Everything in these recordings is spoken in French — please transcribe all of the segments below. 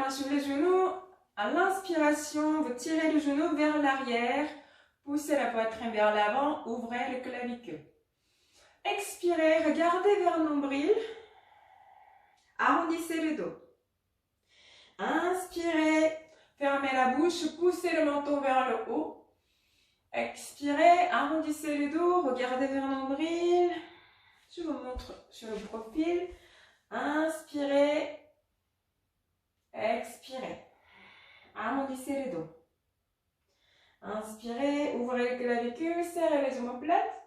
mains sur les genoux. À l'inspiration, vous tirez le genou vers l'arrière. Poussez la poitrine vers l'avant. Ouvrez le clavicule. Expirez, regardez vers le nombril. Arrondissez le dos. Inspirez, fermez la bouche, poussez le menton vers le haut. Expirez, arrondissez le dos, regardez vers le nombril. Je vous montre sur le profil. Inspirez, expirez. Arrondissez le dos. Inspirez, ouvrez le clavicule, serrez les omoplates.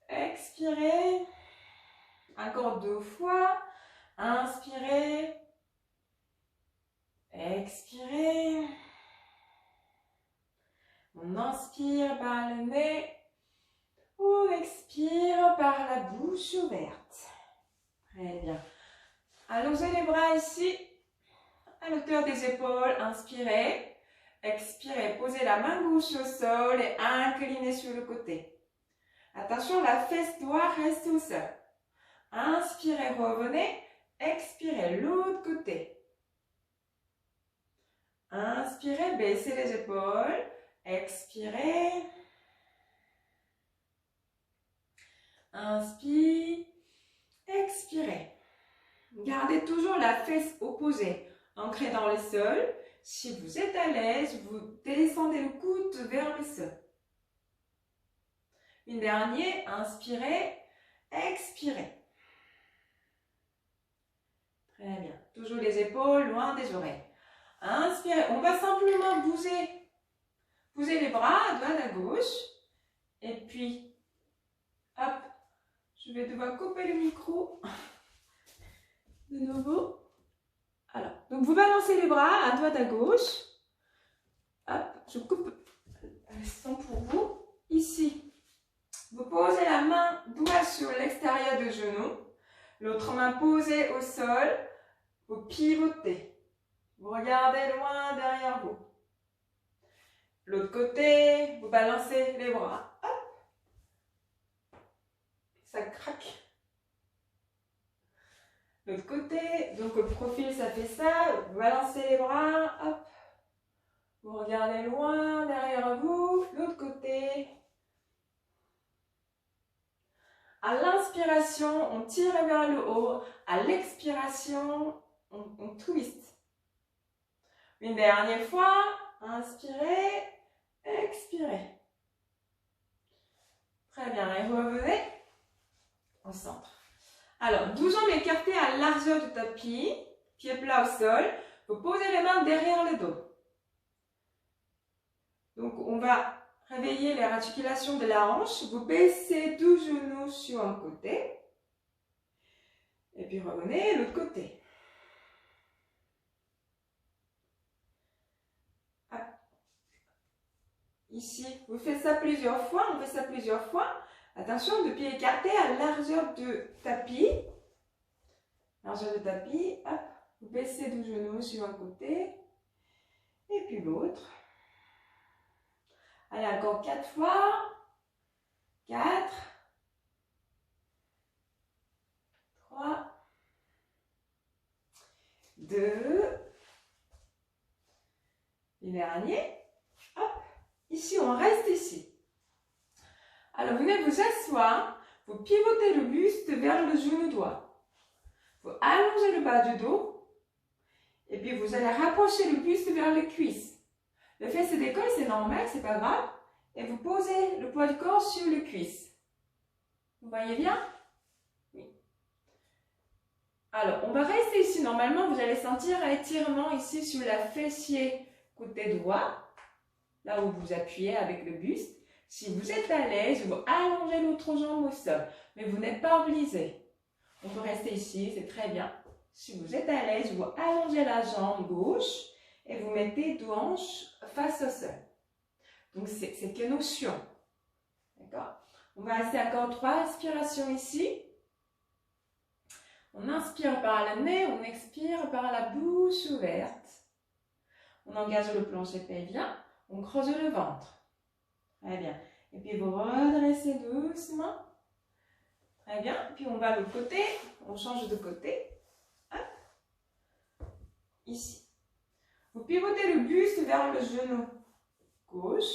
Expirez. Encore 2 fois. Inspirez. Expirez. On inspire par le nez. On expire par la bouche ouverte. Très bien. Allongez les bras ici, à l'auteur des épaules. Inspirez. Expirez. Posez la main gauche au sol et inclinez sur le côté. Attention, la fesse doit rester au sol. Inspirez, revenez. Expirez, l'autre côté. Inspirez, baissez les épaules. Expirez. Inspire. Expirez. Gardez toujours la fesse opposée, ancrée dans le sol. Si vous êtes à l'aise, vous descendez le coude vers le sol. Une dernière, inspirez, expirez. Très bien. Toujours les épaules loin des oreilles. Inspirez. On va simplement bouger les bras à droite à gauche. Et puis, hop, je vais devoir couper le micro. De nouveau. Alors, donc vous balancez les bras à droite à gauche. Hop, je coupe le son pour vous. Ici, vous posez la main doigt sur l'extérieur du genou. L'autre main posée au sol. Vous pivotez. Vous regardez loin derrière vous. L'autre côté, vous balancez les bras. Hop. Ça craque. L'autre côté, donc le profil, ça fait ça. Vous balancez les bras. Hop. Vous regardez loin derrière vous. L'autre côté. À l'inspiration, on tire vers le haut. À l'expiration, on twist. Une dernière fois. Inspirez. Expirez. Très bien. Et revenez au centre. Alors, 12 jambes écartées à largeur du tapis. Pieds plats au sol. Vous posez les mains derrière le dos. Donc, on va réveiller les articulations de la hanche. Vous baissez 2 genoux sur un côté. Et puis revenez l'autre côté. Ici, vous faites ça plusieurs fois. On fait ça plusieurs fois. Attention, de pieds écartés à largeur de tapis. Largeur de tapis. Hop. Vous baissez 2 genoux sur un côté. Et puis l'autre. Allez, encore 4 fois. 4. 3. 2. Et dernier. Hop. Ici, on reste ici. Alors, venez vous asseoir. Vous pivotez le buste vers le genou droit. Vous allongez le bas du dos. Et puis, vous allez rapprocher le buste vers les cuisses. Le fesse se décolle, c'est normal, c'est pas grave. Et vous posez le poids du corps sur les cuisses. Vous voyez bien? Oui. Alors, on va rester ici. Normalement, vous allez sentir un étirement ici sur la fessier côté droit. Là où vous appuyez avec le buste. Si vous êtes à l'aise, vous allongez l'autre jambe au sol. Mais vous n'êtes pas obligé. On peut rester ici, c'est très bien. Si vous êtes à l'aise, vous allongez la jambe gauche et vous mettez 2 hanches face au sol. Donc, c'est que notion. D'accord? On va rester encore 3 inspirations ici. On inspire par le nez, on expire par la bouche ouverte. On engage le plancher pelvien, on creuse le ventre. Très bien. Et puis vous redressez doucement. Très bien. Puis on va de l'autre côté, on change de côté. Hop. Ici. Vous pivotez le buste vers le genou gauche,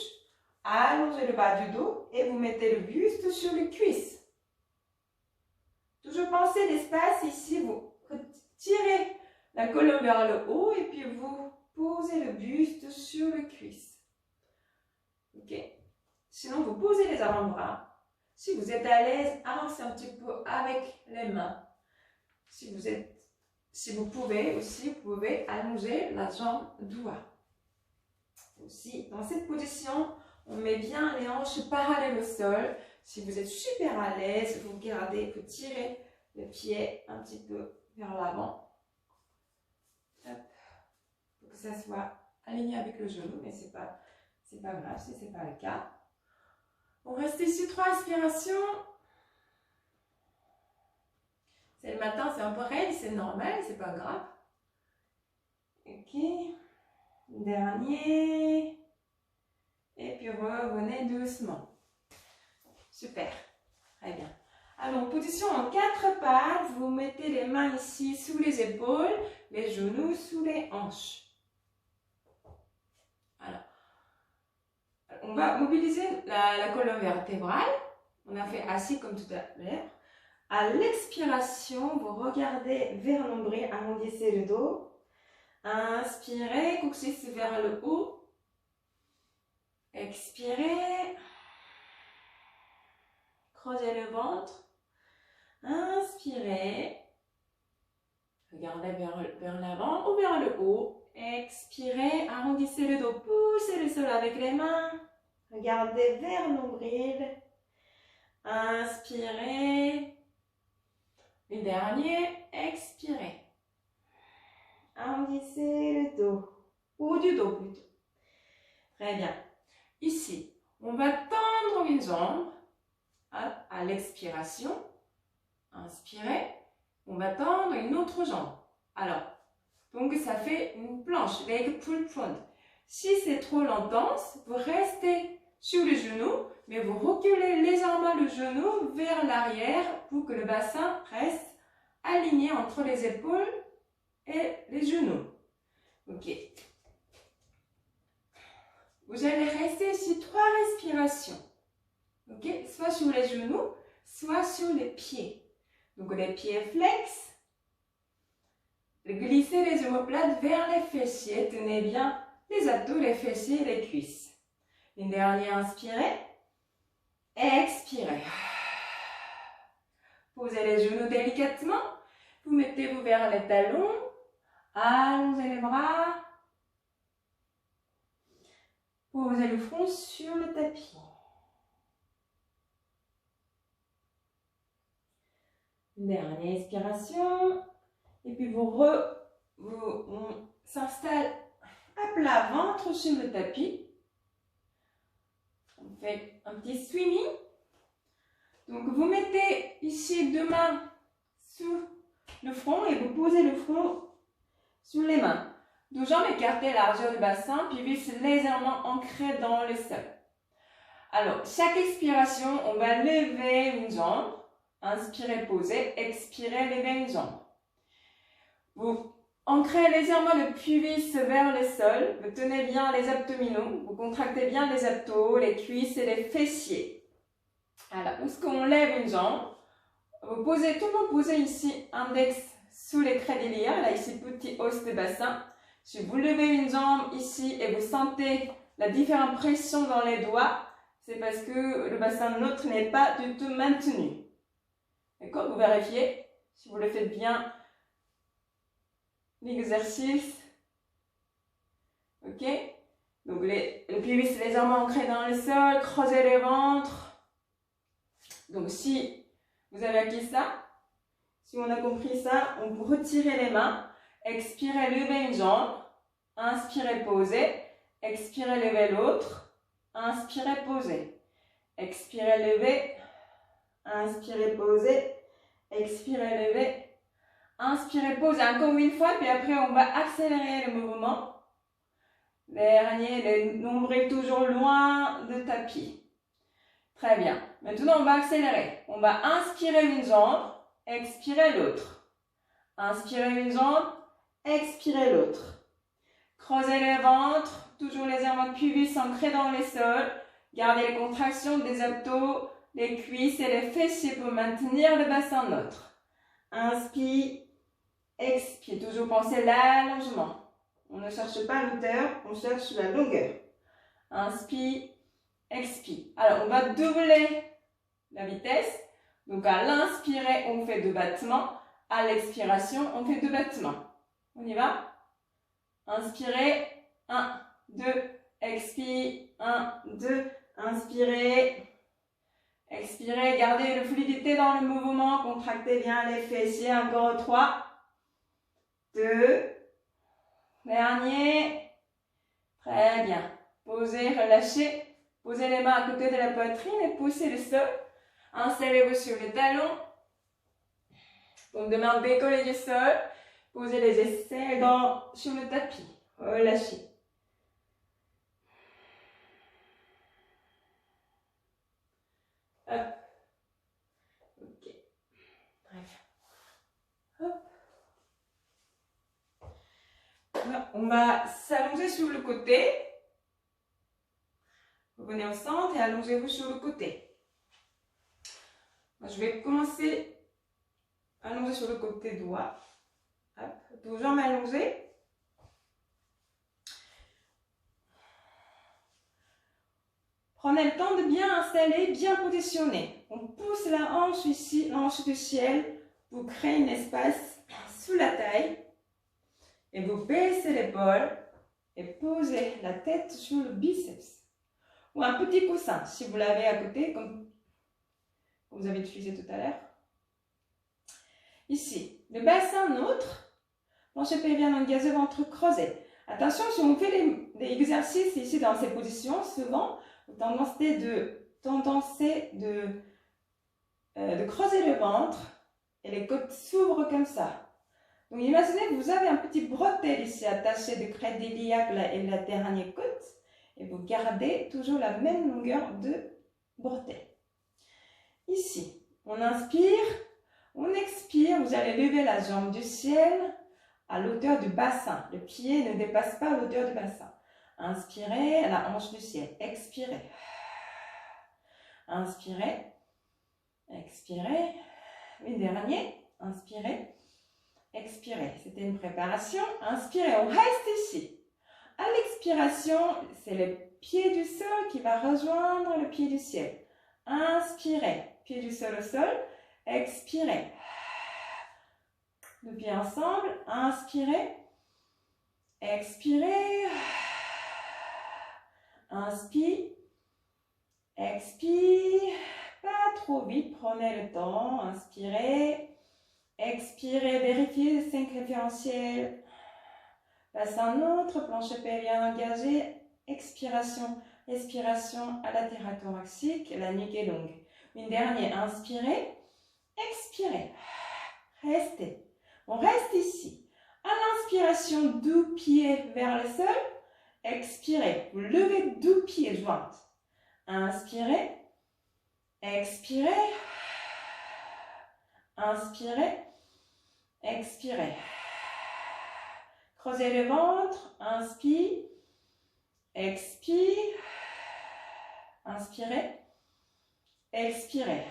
allongez le bas du dos et vous mettez le buste sur les cuisses. Toujours pensez l'espace ici, vous tirez la colonne vers le haut et puis vous posez le buste sur les cuisses. Ok? Sinon, vous posez les avant-bras. Si vous êtes à l'aise, avancez un petit peu avec les mains. Si vous pouvez aussi, vous pouvez allonger la jambe droite. Aussi, dans cette position, on met bien les hanches parallèles au sol. Si vous êtes super à l'aise, vous gardez, vous tirez le pied un petit peu vers l'avant. Pour que ça soit aligné avec le genou, mais c'est pas grave si ce n'est pas le cas. On reste ici 3 inspirations. C'est le matin, c'est un peu raide, c'est normal, c'est pas grave. Ok. Dernier. Et puis revenez doucement. Super. Très bien. Alors, position en 4 pattes. Vous mettez les mains ici sous les épaules, les genoux sous les hanches. Alors, on va mobiliser la colonne vertébrale. On a fait assis comme tout à l'heure. À l'expiration, vous regardez vers le nombril, arrondissez le dos. Inspirez, coccyx vers le haut. Expirez. Creusez le ventre. Inspirez. Regardez vers l'avant ou vers le haut. Expirez, arrondissez le dos, poussez le sol avec les mains. Regardez vers le nombril. Inspirez. Le dernier, expirez. Arrondissez le dos, ou du dos plutôt. Très bien. Ici, on va tendre une jambe à l'expiration. Inspirez. On va tendre une autre jambe. Alors, donc ça fait une planche, leg pull front. Si c'est trop intense, vous restez sur le genou, mais vous reculez légèrement le genou vers l'arrière pour que le bassin reste aligné entre les épaules et les genoux. Ok. Vous allez rester ici 3 respirations. Ok. Soit sur les genoux, soit sur les pieds. Donc les pieds flex. Glissez les omoplates vers les fessiers. Tenez bien les abdos, les fessiers et les cuisses. Une dernière, inspirez. Expirez. Posez les genoux délicatement. Vous mettez-vous vers les talons. Allongez les bras. Posez le front sur le tapis. Dernière expiration. Et puis on s'installe à plat ventre sur le tapis. On fait un petit swimming. Donc vous mettez ici 2 mains sur le front et vous posez le front sur les mains. 2 jambes écartées, largeur du bassin, puis vis légèrement ancré dans le sol. Alors, chaque expiration, on va lever une jambe. Inspirez, posez. Expirez, levez une jambe. Vous ancrez légèrement le pubis vers le sol. Vous tenez bien les abdominaux. Vous contractez bien les abdos, les cuisses et les fessiers. Alors, où est-ce qu'on lève une jambe? Vous posez, tout le monde posez ici index sous les crédilières. Là, ici, petit os de bassin. Si vous levez une jambe ici et vous sentez la différente pression dans les doigts, c'est parce que le bassin neutre n'est pas du tout maintenu. D'accord? Vous vérifiez si vous le faites bien l'exercice. Ok? Donc le pubis légèrement ancré dans le sol, creusez le ventre. Donc si vous avez acquis ça, si on a compris ça, on peut retirer les mains. Expirez, levez une jambe. Inspirez, posez. Expirez, levez l'autre. Inspirez, posez. Expirez, levez. Inspirez, posez. Expirez, levez. Inspirez, posez encore une fois. Puis après, on va accélérer le mouvement. Dernier, le nombril toujours loin du tapis. Très bien. Maintenant, on va accélérer. On va inspirer une jambe. Expirer l'autre. Inspirez une jambe. Expirez l'autre. Creusez le ventre, toujours légèrement pubiens ancrés dans le sol. Gardez les contractions des abdos, les cuisses et les fessiers pour maintenir le bassin neutre. Inspire, expire. Toujours pensez l'allongement. On ne cherche pas l'hauteur, on cherche la longueur. Inspire, expire. Alors, on va doubler la vitesse. Donc, à l'inspirer, on fait 2 battements. À l'expiration, on fait 2 battements. On y va? Inspirez, 1, 2, expire, 1, 2, inspirez, expirez, gardez une fluidité dans le mouvement, contractez bien les fessiers, encore 3, 2, dernier, très bien, posez, relâchez, posez les mains à côté de la poitrine et poussez le sol, installez-vous sur les talons, donc de mains décollées du sol, posez les aisselles sur le tapis, relâchez. Hop. Ok. Très bien. Hop. Voilà. On va s'allonger sur le côté. Revenez au centre et allongez-vous sur le côté. Je vais commencer à allonger sur le côté droit. Hop. Deux jambes allongées. Prenez le temps de bien installer, bien positionner. On pousse la hanche ici, la hanche du ciel. Vous créez un espace sous la taille. Et vous baissez l'épaule et posez la tête sur le biceps. Ou un petit coussin, si vous l'avez à côté, comme vous avez utilisé tout à l'heure. Ici, le bassin neutre, plancher pelvien engagé, ventre creusé. Attention, si on fait des exercices ici dans ces positions, souvent, tendance de creuser le ventre et les côtes s'ouvrent comme ça. Donc imaginez que vous avez un petit bretelle ici attaché de crête iliaque et la dernière côte et vous gardez toujours la même longueur de bretelle. Ici, on inspire, on expire, vous allez lever la jambe du ciel à l'auteur du bassin. Le pied ne dépasse pas l'auteur du bassin. Inspirez, la hanche du ciel. Expirez. Inspirez. Expirez. Une dernière. Inspirez. Expirez. C'était une préparation. Inspirez. On reste ici. À l'expiration, c'est le pied du sol qui va rejoindre le pied du ciel. Inspirez. Pied du sol au sol. Expirez. Deux pieds ensemble. Inspirez. Expirez. Inspire, expire, pas trop vite, prenez le temps, inspirez, expirez, vérifiez les 5 référentiels, bassin neutre, plancher pelvien engagé, expiration, respiration à latéral thoracique, la nuque est longue. Une dernière, inspirez, expirez, restez, on reste ici, à l'inspiration, 2 pieds vers le sol. Expirez, vous levez 2 pieds joints. Inspirez, expirez, inspirez, expirez. Creusez le ventre, inspire, expire, inspirez, expirez.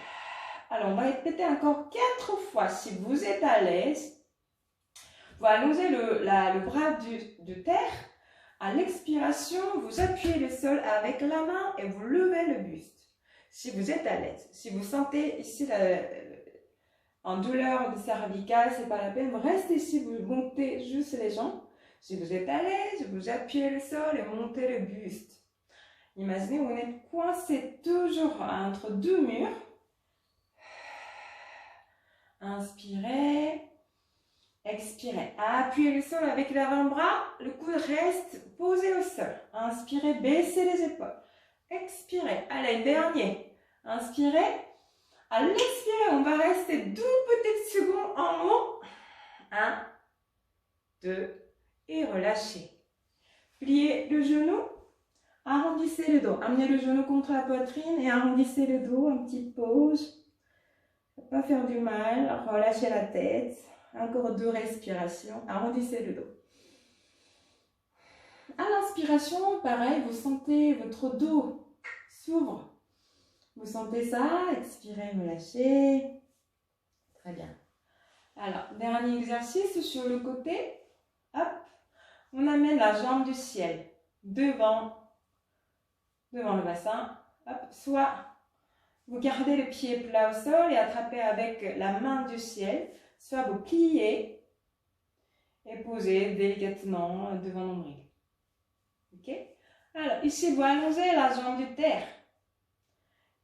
Alors, on va répéter encore 4 fois si vous êtes à l'aise. Vous allongez le bras de terre. À l'expiration, vous appuyez le sol avec la main et vous levez le buste. Si vous êtes à l'aise, si vous sentez ici en douleur de cervicale, c'est pas la peine, vous restez ici, vous montez juste les jambes. Si vous êtes à l'aise, vous appuyez le sol et montez le buste. Imaginez, vous êtes coincé toujours entre 2 murs. Inspirez. Expirez. Appuyez le sol avec l'avant-bras. Le coude reste posé au sol. Inspirez, baissez les épaules. Expirez. Allez, dernier. Inspirez. À l'expirer, on va rester 2 petites secondes en haut. 1, 2 et relâchez. Pliez le genou. Arrondissez le dos. Amenez le genou contre la poitrine et arrondissez le dos. Une petite pause. Ne pas faire du mal. Relâchez la tête. Encore 2 respirations. Arrondissez le dos. inspiration, pareil, vous sentez votre dos s'ouvre. Vous sentez ça? Expirez, relâchez. Très bien. Alors, dernier exercice sur le côté. Hop. On amène la jambe du ciel devant le bassin. Hop. Soit vous gardez le pied plat au sol et attrapez avec la main du ciel. Soit vous pliez et posez délicatement devant le nombril. Ok? Alors, ici, vous allongez la jambe du terre.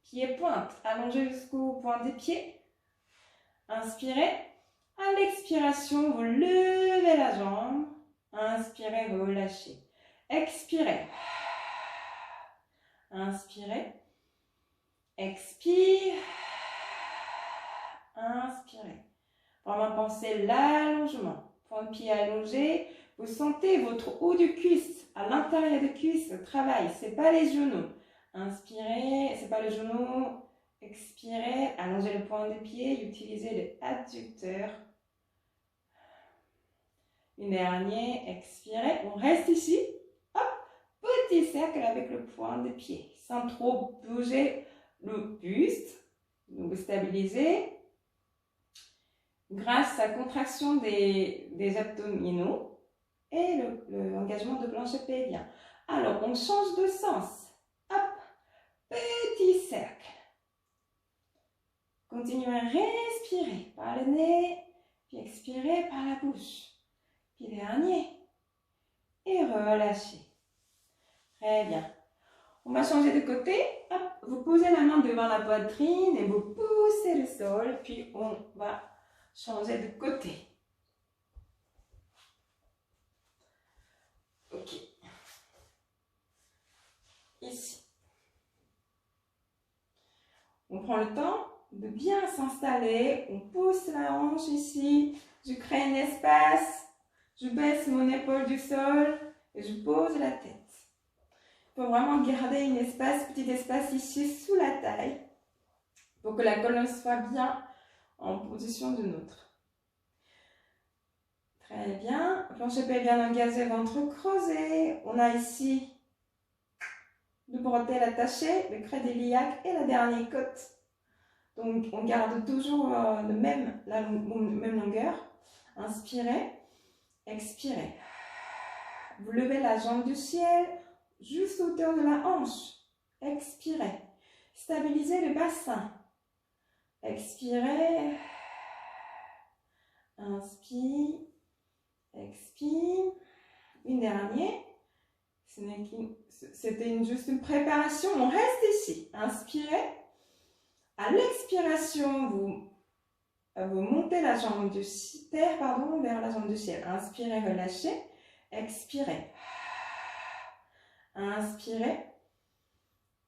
Pied pointe, allongez jusqu'au point des pieds. Inspirez. À l'expiration, vous levez la jambe. Inspirez, relâchez. Expirez. Inspirez. Expire. Inspirez. Vraiment pensez l'allongement. Point de pied allongé. Vous sentez votre haut du cuisse, à l'intérieur du cuisse, travaille. Ce n'est pas les genoux. Inspirez, c'est pas le genou. Expirez, allongez le point des pieds, utilisez l'adducteur. Une dernière, expirez. On reste ici. Hop, petit cercle avec le point des pieds, sans trop bouger le buste. Donc vous stabilisez. Grâce à la contraction des abdominaux et l'engagement de plancher pelvien. Alors, on change de sens. Hop, petit cercle. Continuez à respirer par le nez, puis expirez par la bouche. Puis dernier. Et relâchez. Très bien. On va changer de côté. Hop, vous posez la main devant la poitrine et vous poussez le sol. Puis on va changer de côté. Ok. Ici. On prend le temps de bien s'installer. On pousse la hanche ici. Je crée un espace. Je baisse mon épaule du sol et je pose la tête. Il faut vraiment garder un espace, petit espace ici sous la taille pour que la colonne soit bien en position de neutre. Très bien. Plancher pelvien engagé, ventre creusé. On a ici le bretelle attaché, le crête iliaque et la dernière côte. Donc, on garde toujours la même longueur. Inspirez, expirez. Vous levez la jambe du ciel juste à hauteur de la hanche. Expirez. Stabilisez le bassin. Expirez. Inspire. Expire. Une dernière. C'était juste une préparation. On reste ici. Inspirez. À l'expiration, vous montez la jambe du terre, vers la jambe du ciel. Inspirez, relâchez. Expirez. Inspirez.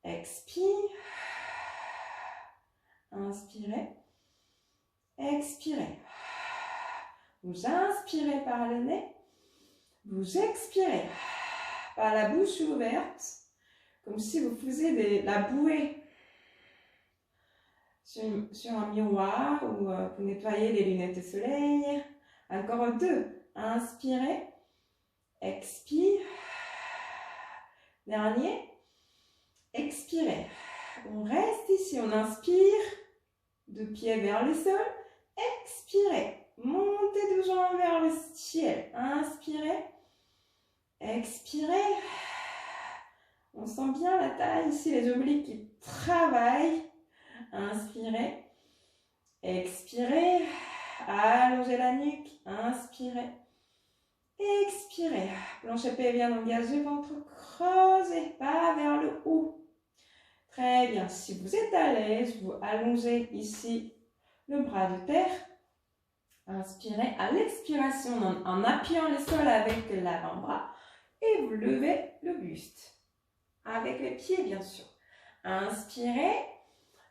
Expire. Inspirez. Expirez. Vous inspirez par le nez. Vous expirez par la bouche ouverte, comme si vous faisiez la bouée sur un miroir ou vous nettoyez les lunettes de soleil. Encore 2. Inspirez. Expire. Dernier. Expirez. On reste ici. On inspire. 2 pieds vers le sol. Expirez. Montez 2 jambes vers le ciel. Inspirez. Expirez. On sent bien la taille ici, les obliques qui travaillent. Inspirez. Expirez. Allongez la nuque. Inspirez. Expirez. Plancher pelvien engagé, ventre creusé, pas vers le haut. Très bien. Si vous êtes à l'aise, vous allongez ici le bras de terre. Inspirez. À l'expiration, en appuyant le sol avec l'avant-bras. Et vous levez le buste. Avec les pieds, bien sûr. Inspirez.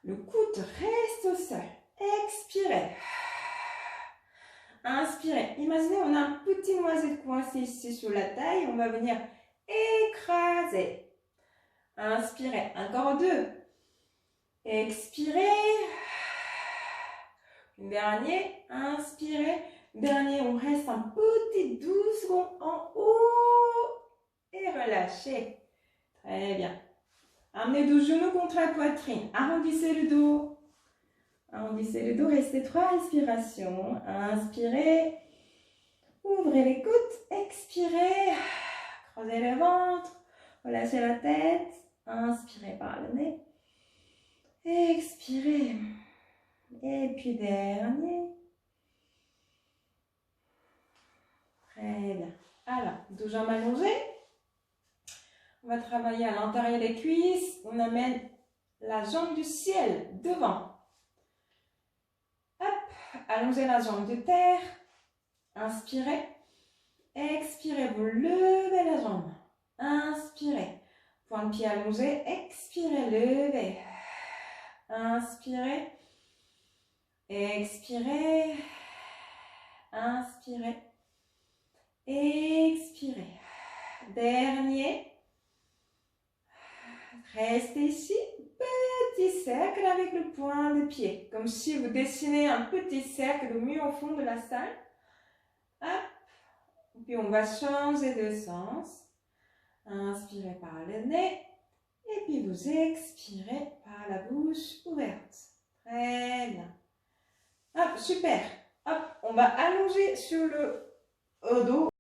Le coude reste au sol. Expirez. Inspirez. Imaginez, on a un petit noisette coincé ici sur la taille. On va venir écraser. Inspirez. Encore 2. Expirez. Dernier. Inspirez. Dernier, on reste un petit 12 secondes en haut. Et relâchez. relâchez. Très bien. Amenez deux genoux contre la poitrine. Arrondissez le dos. Arrondissez le dos. Restez 3 respirations. Inspirez. Ouvrez les coudes. Expirez. Creusez le ventre. Relâchez la tête. Inspirez par le nez. Expirez. Et puis dernier. Très bien. Alors, deux jambes allongées. On va travailler à l'intérieur des cuisses. On amène la jambe du ciel devant. Hop, allongez la jambe de terre. Inspirez. Expirez, vous levez la jambe. Inspirez. Point de pied allongé. Expirez, levez. Inspirez. Expirez. Inspirez. Expirez. Dernier. Restez ici. Petit cercle avec le point de pied. Comme si vous dessinez un petit cercle au mieux au fond de la salle. Hop. Puis on va changer de sens. Inspirez par le nez. Et puis vous expirez par la bouche ouverte. Très bien. Hop, super. Hop, on va allonger sur le dos.